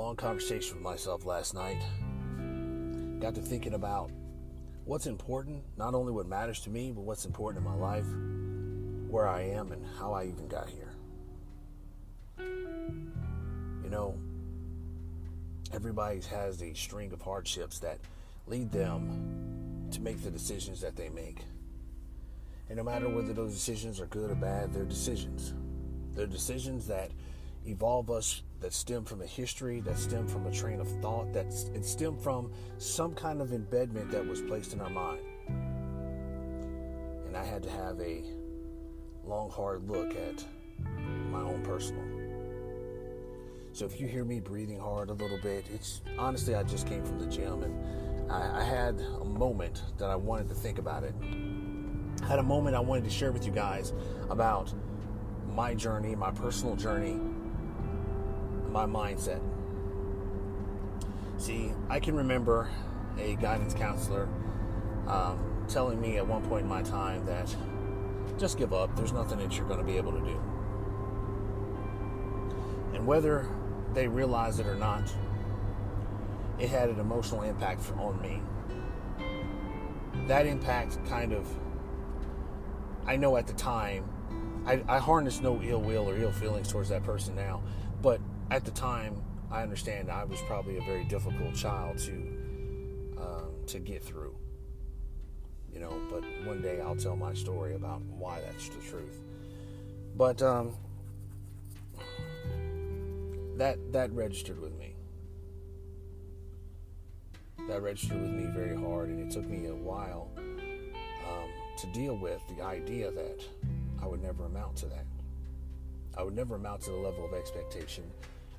long conversation with myself last night. Got to thinking about what's important, not only what matters to me, but what's important in my life, where I am, and how I even got here. You know, everybody has a string of hardships that lead them to make the decisions that they make. And no matter whether those decisions are good or bad, they're decisions. They're decisions that evolve us, that stem from a history, that stem from a train of thought, that stem from some kind of embedment that was placed in our mind. And I had to have a long, hard look at my own personal. So if you hear me breathing hard a little bit, it's honestly, I just came from the gym and I had a moment that I wanted to think about it. I had a moment I wanted to share with you guys about my journey, my personal journey, my mindset. See, I can remember a guidance counselor telling me at one point in my time that just give up. There's nothing that you're going to be able to do. And whether they realize it or not, it had an emotional impact on me. That impact I know at the time, I harness no ill will or ill feelings towards that person now, but at the time, I understand I was probably a very difficult child to get through. You know, but one day I'll tell my story about why that's the truth. But that registered with me. That registered with me very hard, and it took me a while to deal with the idea that I would never amount to that. I would never amount to the level of expectation.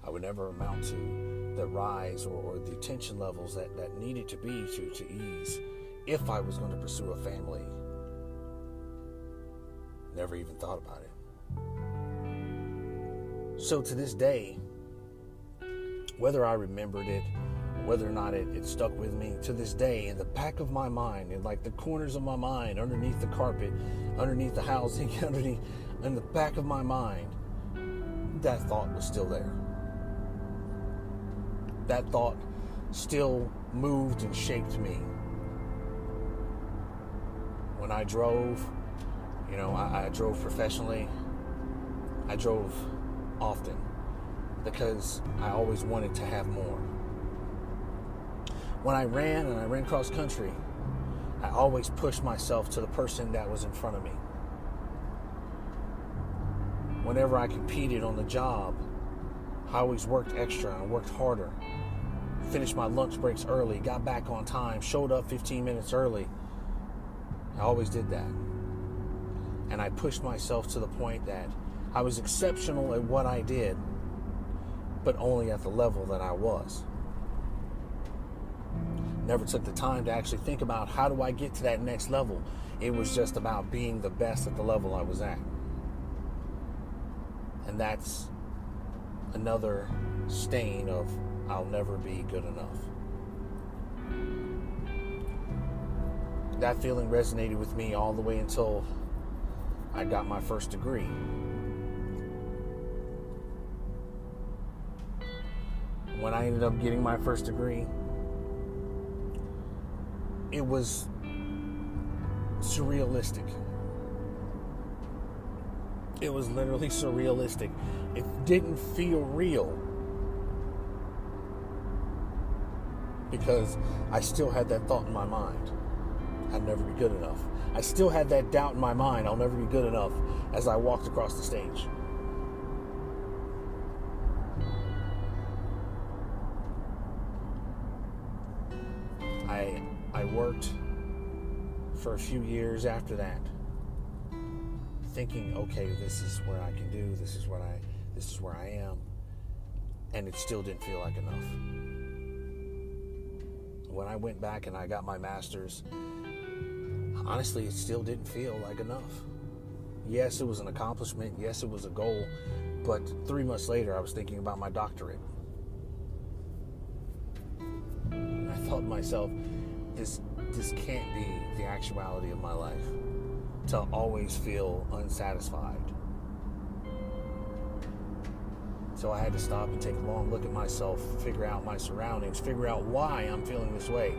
I would never amount to the rise or the tension levels that needed to be to ease if I was going to pursue a family. Never even thought about it. So to this day, whether I remembered it, whether or not it stuck with me, to this day, in the back of my mind, in like the corners of my mind, underneath the carpet, underneath the housing, in the back of my mind, that thought was still there. That thought still moved and shaped me. When I drove, you know, I drove professionally. I drove often because I always wanted to have more. When I ran cross country, I always pushed myself to the person that was in front of me. Whenever I competed on the job, I always worked extra and worked harder. Finished my lunch breaks early, got back on time, showed up 15 minutes early. I always did that. And I pushed myself to the point that I was exceptional at what I did, but only at the level that I was. Never took the time to actually think about how do I get to that next level. It was just about being the best at the level I was at. And that's another stain of I'll never be good enough. That feeling resonated with me all the way until I got my first degree. When I ended up getting my first degree, it was surrealistic. It was literally surrealistic. It didn't feel real because I still had that thought in my mind. I'd never be good enough. I still had that doubt in my mind. I'll never be good enough as I walked across the stage. I worked for a few years after that, thinking, okay, this is where I can do, this is where I am, and it still didn't feel like enough. When I went back and I got my master's, honestly, it still didn't feel like enough. Yes, it was an accomplishment. Yes, it was a goal. But 3 months later, I was thinking about my doctorate. And I thought to myself, this can't be the actuality of my life, to always feel unsatisfied, So I had to stop and take a long look at myself, figure out my surroundings, figure out why I'm feeling this way.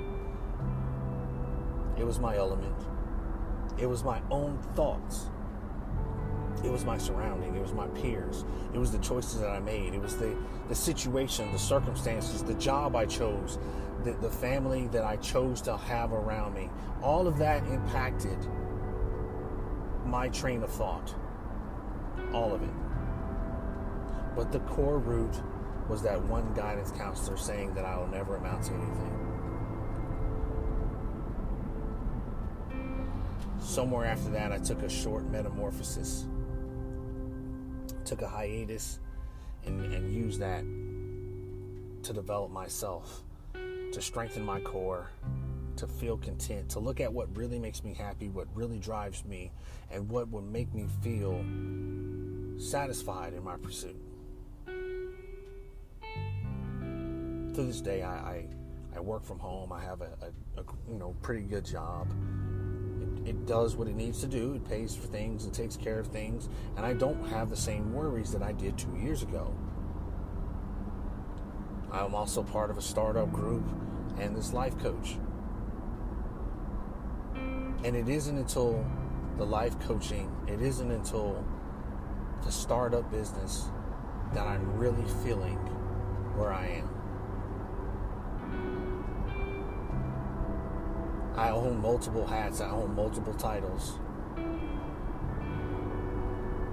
It was my element. It was my own thoughts. It was my surrounding. It was my peers. It was the choices that I made. It was the situation, the circumstances, the job I chose, the family that I chose to have around me. All of that impacted my train of thought. All of it. But the core root was that one guidance counselor saying that I will never amount to anything. Somewhere after that, I took a short metamorphosis, took a hiatus, and used that to develop myself, to strengthen my core, to feel content, to look at what really makes me happy, what really drives me, and what would make me feel satisfied in my pursuit. To this day, I work from home. I have a pretty good job. It does what it needs to do. It pays for things. It takes care of things. And I don't have the same worries that I did 2 years ago. I'm also part of a startup group and this life coach. And it isn't until the life coaching, it isn't until the startup business that I'm really feeling where I am. I own multiple hats, I own multiple titles.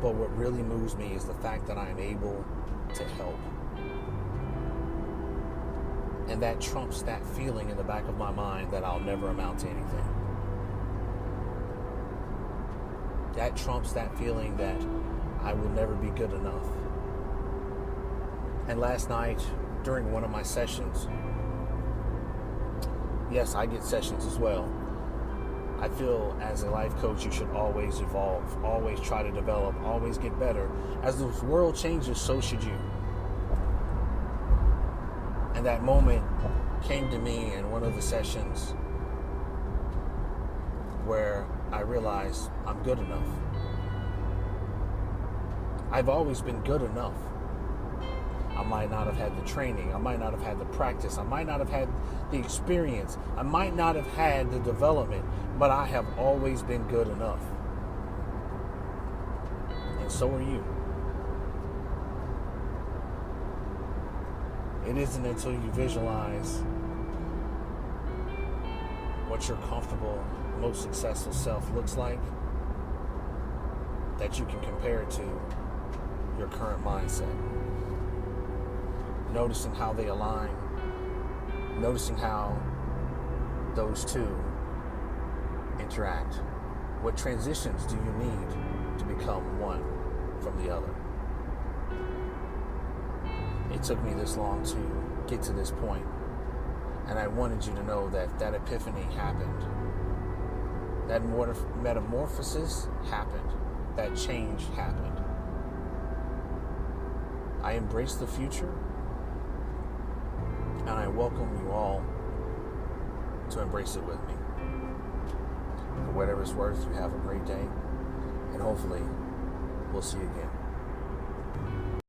But what really moves me is the fact that I'm able to help. And that trumps that feeling in the back of my mind that I'll never amount to anything. That trumps that feeling that I will never be good enough. And last night, during one of my sessions, yes, I get sessions as well. I feel as a life coach, you should always evolve, always try to develop, always get better. As the world changes, so should you. And that moment came to me in one of the sessions where I realized I'm good enough. I've always been good enough. I might not have had the training. I might not have had the practice. I might not have had the experience. I might not have had the development, but I have always been good enough. And so are you. It isn't until you visualize what your comfortable, most successful self looks like that you can compare it to your current mindset. Noticing how they align, noticing how those two interact. What transitions do you need to become one from the other? It took me this long to get to this point, and I wanted you to know that that epiphany happened. That metamorphosis happened. That change happened. I embrace the future, and I welcome you all to embrace it with me. For whatever it's worth, you have a great day, and hopefully we'll see you again.